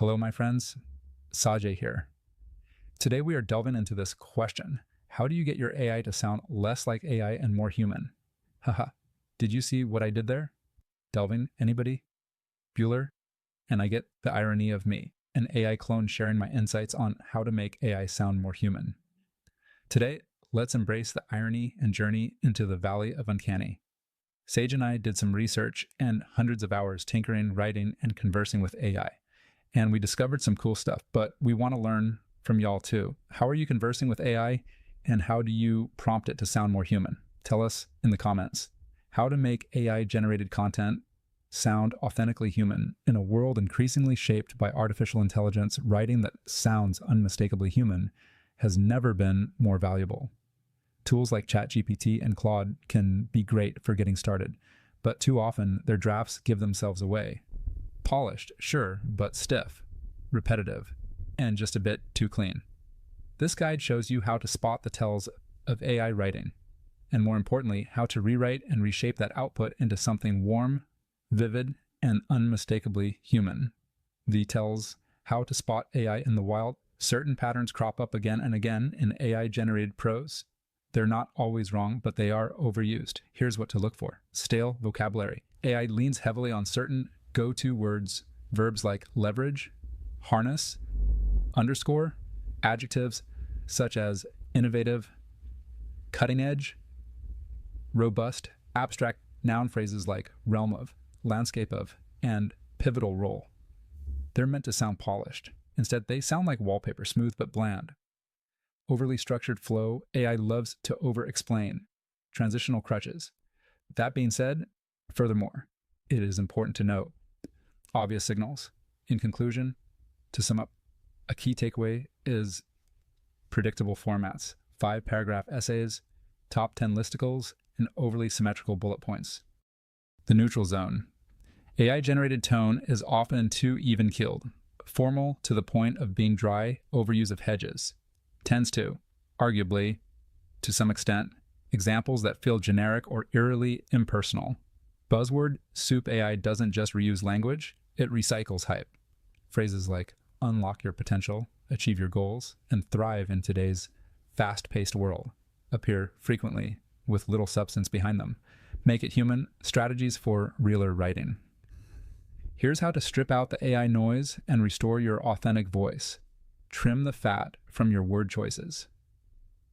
Hello, my friends. Sajay here. Today we are delving into this question. How do you get your AI to sound less like AI and more human? Haha. Did you see what I did there? Delving? Anybody? Bueller? And I get the irony of me, an AI clone sharing my insights on how to make AI sound more human. Today, let's embrace the irony and journey into the Valley of Uncanny. Sage and I did some research and hundreds of hours tinkering, writing, and conversing with AI. And we discovered some cool stuff, but we want to learn from y'all too. How are you conversing with AI, and how do you prompt it to sound more human? Tell us in the comments. How to make AI-generated content sound authentically human in a world increasingly shaped by artificial intelligence. Writing that sounds unmistakably human has never been more valuable. Tools like ChatGPT and Claude can be great for getting started, but too often their drafts give themselves away. Polished, sure, but stiff, repetitive, and just a bit too clean. This guide shows you how to spot the tells of AI writing, and more importantly, how to rewrite and reshape that output into something warm, vivid, and unmistakably human. The tells how to spot AI in the wild. Certain patterns crop up again and again in AI-generated prose. They're not always wrong, but they are overused. Here's what to look for. Stale vocabulary. AI leans heavily on certain go-to words, verbs like leverage, harness, underscore, adjectives such as innovative, cutting edge, robust, abstract noun phrases like realm of, landscape of, and pivotal role. They're meant to sound polished. Instead, they sound like wallpaper, smooth but bland. Overly structured flow. AI loves to over-explain. Transitional crutches. That being said, furthermore, it is important to note obvious signals. In conclusion, to sum up, a key takeaway is predictable formats, 5-paragraph essays, top 10 listicles, and overly symmetrical bullet points. The neutral zone. AI-generated tone is often too even-keeled, formal to the point of being dry, overuse of hedges. Tends to, arguably, to some extent, examples that feel generic or eerily impersonal. Buzzword soup AI doesn't just reuse language, it recycles hype. Phrases like unlock your potential, achieve your goals, and thrive in today's fast-paced world appear frequently with little substance behind them. Make it human. Strategies for realer writing. Here's how to strip out the AI noise and restore your authentic voice. Trim the fat from your word choices.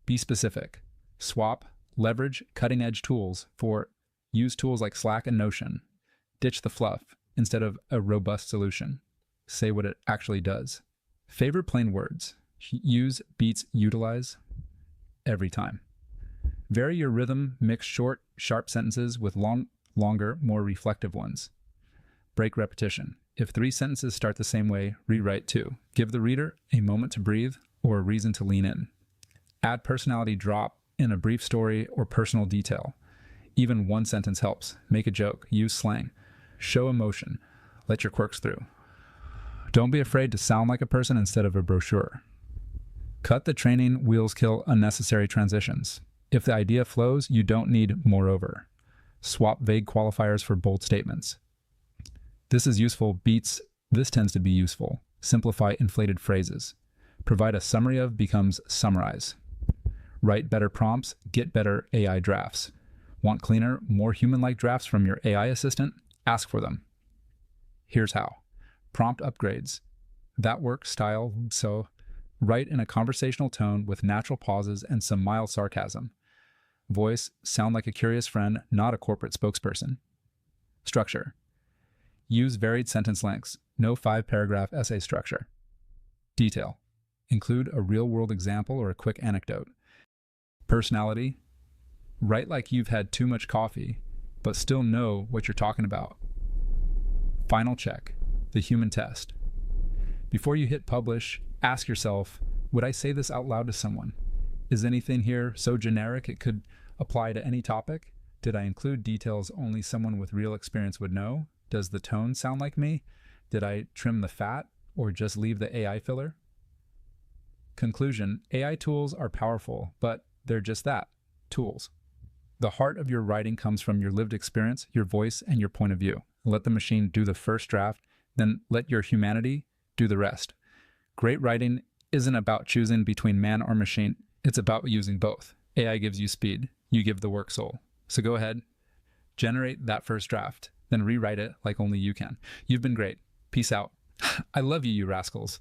Be specific. Swap, leverage cutting-edge tools for use tools like Slack and Notion. Ditch the fluff instead of a robust solution. Say what it actually does. Favor plain words. Use beats utilize every time. Vary your rhythm. Mix short, sharp sentences with longer, more reflective ones. Break repetition. If 3 sentences start the same way, rewrite 2. Give the reader a moment to breathe or a reason to lean in. Add personality drop in a brief story or personal detail. Even one sentence helps. Make a joke. Use slang. Show emotion. Let your quirks through. Don't be afraid to sound like a person instead of a brochure. Cut the training wheels, kill unnecessary transitions. If the idea flows, you don't need moreover. Swap vague qualifiers for bold statements. This is useful beats, this tends to be useful. Simplify inflated phrases. Provide a summary of becomes summarize. Write better prompts, get better AI drafts. Want cleaner, more human-like drafts from your AI assistant? Ask for them. Here's how. Prompt upgrades. That works style, so write in a conversational tone with natural pauses and some mild sarcasm. Voice, sound like a curious friend, not a corporate spokesperson. Structure. Use varied sentence lengths, no 5-paragraph essay structure. Detail. Include a real-world example or a quick anecdote. Personality. Write like you've had too much coffee, but still know what you're talking about. Final check. The human test. Before you hit publish, ask yourself, would I say this out loud to someone? Is anything here so generic it could apply to any topic? Did I include details only someone with real experience would know? Does the tone sound like me? Did I trim the fat or just leave the AI filler? Conclusion, AI tools are powerful, but they're just that, tools. The heart of your writing comes from your lived experience, your voice, and your point of view. Let the machine do the first draft, then let your humanity do the rest. Great writing isn't about choosing between man or machine. It's about using both. AI gives you speed. You give the work soul. So go ahead, generate that first draft, then rewrite it like only you can. You've been great. Peace out. I love you, you rascals.